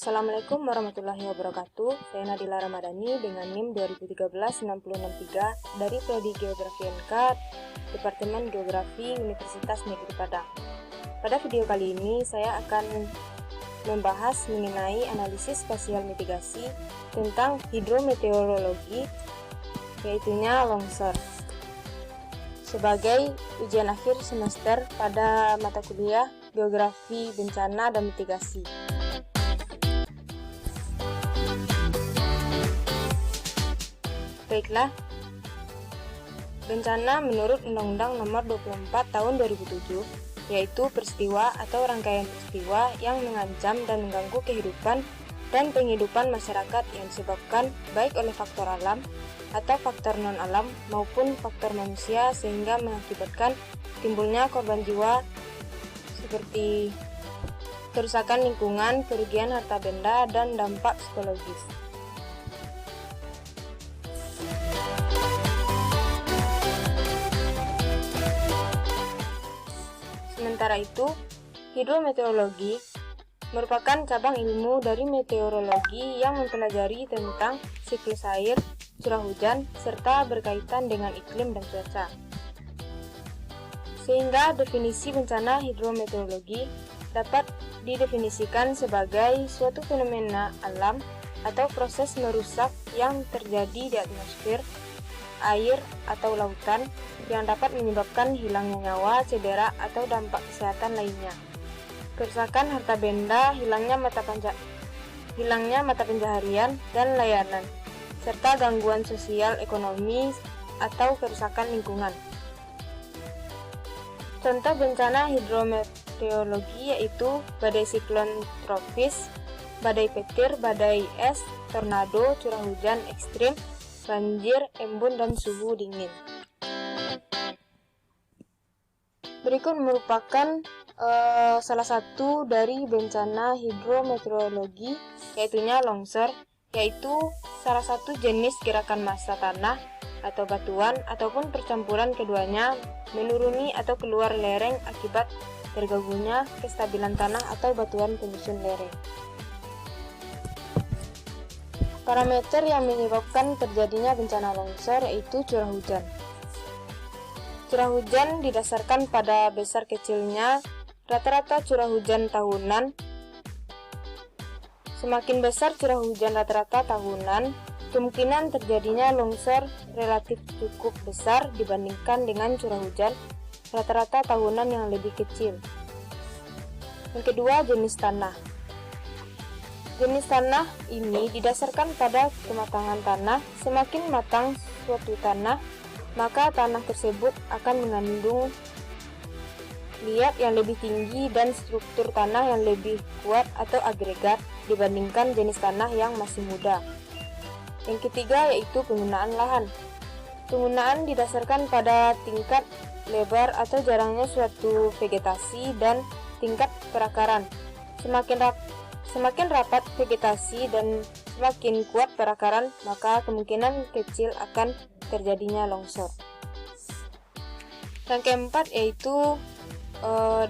Assalamualaikum warahmatullahi wabarakatuh. Saya Nadila Ramadhani dengan NIM 2013-6063 dari Prodi Geografi NK, Departemen Geografi Universitas Negeri Padang. Pada video kali ini saya akan membahas mengenai analisis spasial mitigasi tentang hidrometeorologi, yaitunya longsor, sebagai ujian akhir semester pada mata kuliah Geografi Bencana dan Mitigasi. Baiklah, bencana menurut Undang-Undang Nomor 24 Tahun 2007, yaitu peristiwa atau rangkaian peristiwa yang mengancam dan mengganggu kehidupan dan penghidupan masyarakat yang disebabkan baik oleh faktor alam atau faktor non-alam maupun faktor manusia sehingga mengakibatkan timbulnya korban jiwa seperti kerusakan lingkungan, kerugian harta benda, dan dampak psikologis. Sementara itu, hidrometeorologi merupakan cabang ilmu dari meteorologi yang mempelajari tentang siklus air, curah hujan, serta berkaitan dengan iklim dan cuaca. Sehingga definisi bencana hidrometeorologi dapat didefinisikan sebagai suatu fenomena alam atau proses merusak yang terjadi di atmosfer, air, atau lautan yang dapat menyebabkan hilangnya nyawa, cedera, atau dampak kesehatan lainnya. Kerusakan harta benda, hilangnya mata pencaharian dan layanan, serta gangguan sosial ekonomi atau kerusakan lingkungan. Contoh bencana hidrometeorologi yaitu badai siklon tropis, badai petir, badai es, tornado, curah hujan ekstrim, banjir, embun, dan suhu dingin. Berikut merupakan salah satu dari bencana hidrometeorologi, yaitunya longsor, yaitu salah satu jenis gerakan massa tanah atau batuan ataupun percampuran keduanya menuruni atau keluar lereng akibat terganggunya kestabilan tanah atau batuan penyusun lereng. Parameter yang menyebabkan terjadinya bencana longsor yaitu curah hujan. Curah hujan didasarkan pada besar kecilnya rata-rata curah hujan tahunan. Semakin besar curah hujan rata-rata tahunan, kemungkinan terjadinya longsor relatif cukup besar dibandingkan dengan curah hujan rata-rata tahunan yang lebih kecil. Yang kedua, jenis tanah. Jenis tanah ini didasarkan pada kematangan tanah. Semakin matang suatu tanah, maka tanah tersebut akan mengandung liat yang lebih tinggi dan struktur tanah yang lebih kuat atau agregat dibandingkan jenis tanah yang masih muda. Yang ketiga yaitu penggunaan lahan. Penggunaan didasarkan pada tingkat lebar atau jarangnya suatu vegetasi dan tingkat perakaran. Semakin rapat vegetasi dan semakin kuat perakaran, maka kemungkinan kecil akan terjadinya longsor. Yang keempat yaitu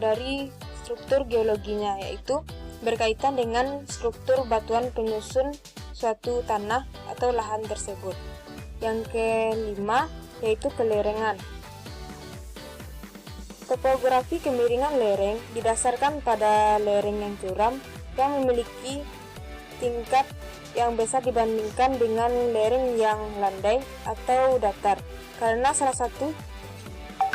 dari struktur geologinya, yaitu berkaitan dengan struktur batuan penyusun suatu tanah atau lahan tersebut. Yang kelima yaitu kelerengan. Topografi kemiringan lereng didasarkan pada lereng yang curam yang memiliki tingkat yang besar dibandingkan dengan lereng yang landai atau datar. Karena salah satu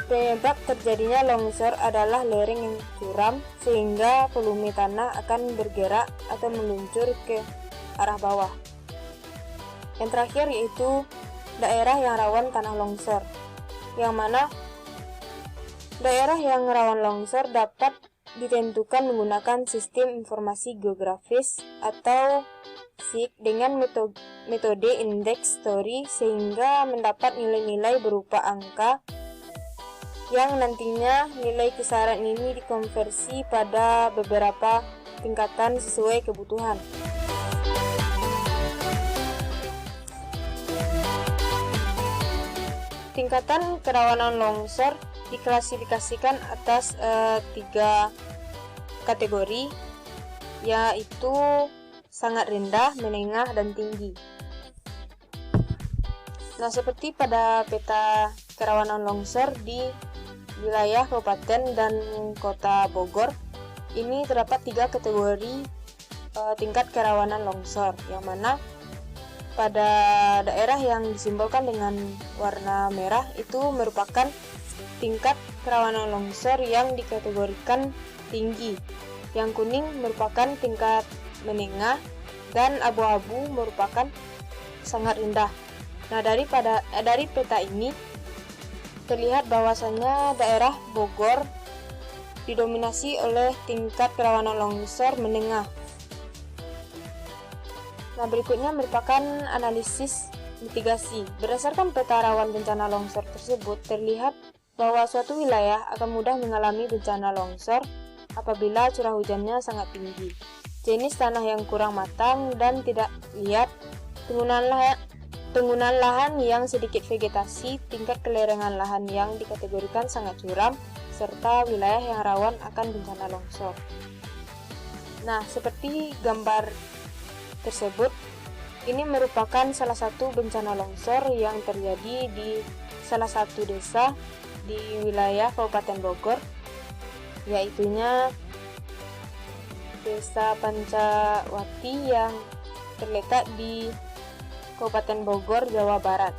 penyebab terjadinya longsor adalah lereng yang curam, sehingga volume tanah akan bergerak atau meluncur ke arah bawah. Yang terakhir yaitu daerah yang rawan tanah longsor, yang mana daerah yang rawan longsor dapat ditentukan menggunakan sistem informasi geografis atau SIG dengan metode index story sehingga mendapat nilai-nilai berupa angka yang nantinya nilai kisaran ini dikonversi pada beberapa tingkatan sesuai kebutuhan. Tingkatan kerawanan longsor diklasifikasikan atas 3 kategori, yaitu sangat rendah, menengah, dan tinggi. Nah, seperti pada peta kerawanan longsor di wilayah Kabupaten dan Kota Bogor, ini terdapat 3 kategori tingkat kerawanan longsor, yang mana pada daerah yang disimbolkan dengan warna merah itu merupakan tingkat kerawanan longsor yang dikategorikan tinggi, yang kuning merupakan tingkat menengah, dan abu-abu merupakan sangat rendah. Nah, dari peta ini terlihat bahwasannya daerah Bogor didominasi oleh tingkat kerawanan longsor menengah. Nah, berikutnya merupakan analisis mitigasi. Berdasarkan peta rawan bencana longsor tersebut, terlihat bahwa suatu wilayah akan mudah mengalami bencana longsor apabila curah hujannya sangat tinggi, jenis tanah yang kurang matang dan tidak liat, penggunaan lahan yang sedikit vegetasi, tingkat kelerengan lahan yang dikategorikan sangat curam, serta wilayah yang rawan akan bencana longsor. Nah, seperti gambar tersebut, ini merupakan salah satu bencana longsor yang terjadi di salah satu desa di wilayah Kabupaten Bogor, yaitunya Desa Pancawati yang terletak di Kabupaten Bogor, Jawa Barat.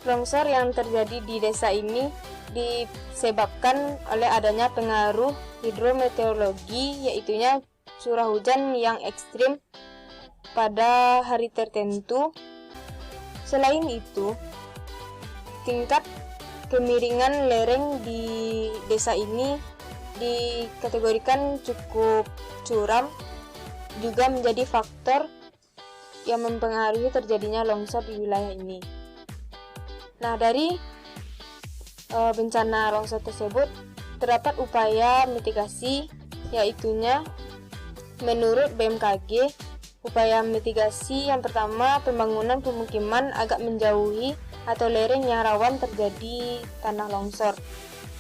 Longsor yang terjadi di desa ini disebabkan oleh adanya pengaruh hidrometeorologi, yaitunya curah hujan yang ekstrim pada hari tertentu. Selain itu, tingkat kemiringan lereng di desa ini dikategorikan cukup curam, juga menjadi faktor yang mempengaruhi terjadinya longsor di wilayah ini. Nah, dari bencana longsor tersebut terdapat upaya mitigasi, yaitunya menurut BMKG, upaya mitigasi yang pertama, pembangunan pemukiman agak menjauhi atau lereng yang rawan terjadi tanah longsor.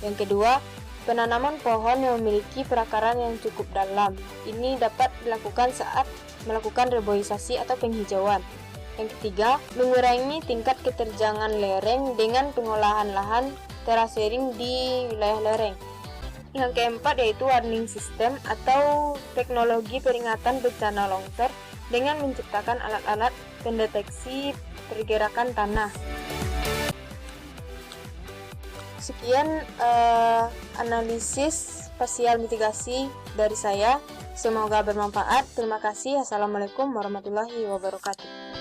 Yang kedua, penanaman pohon yang memiliki perakaran yang cukup dalam. Ini dapat dilakukan saat melakukan reboisasi atau penghijauan. Yang ketiga, mengurangi tingkat keterjangan lereng dengan pengolahan lahan terasering di wilayah lereng. Yang keempat yaitu warning system atau teknologi peringatan bencana longsor dengan menciptakan alat-alat pendeteksi pergerakan tanah. Sekian analisis spasial mitigasi dari saya. Semoga bermanfaat. Terima kasih. Assalamualaikum warahmatullahi wabarakatuh.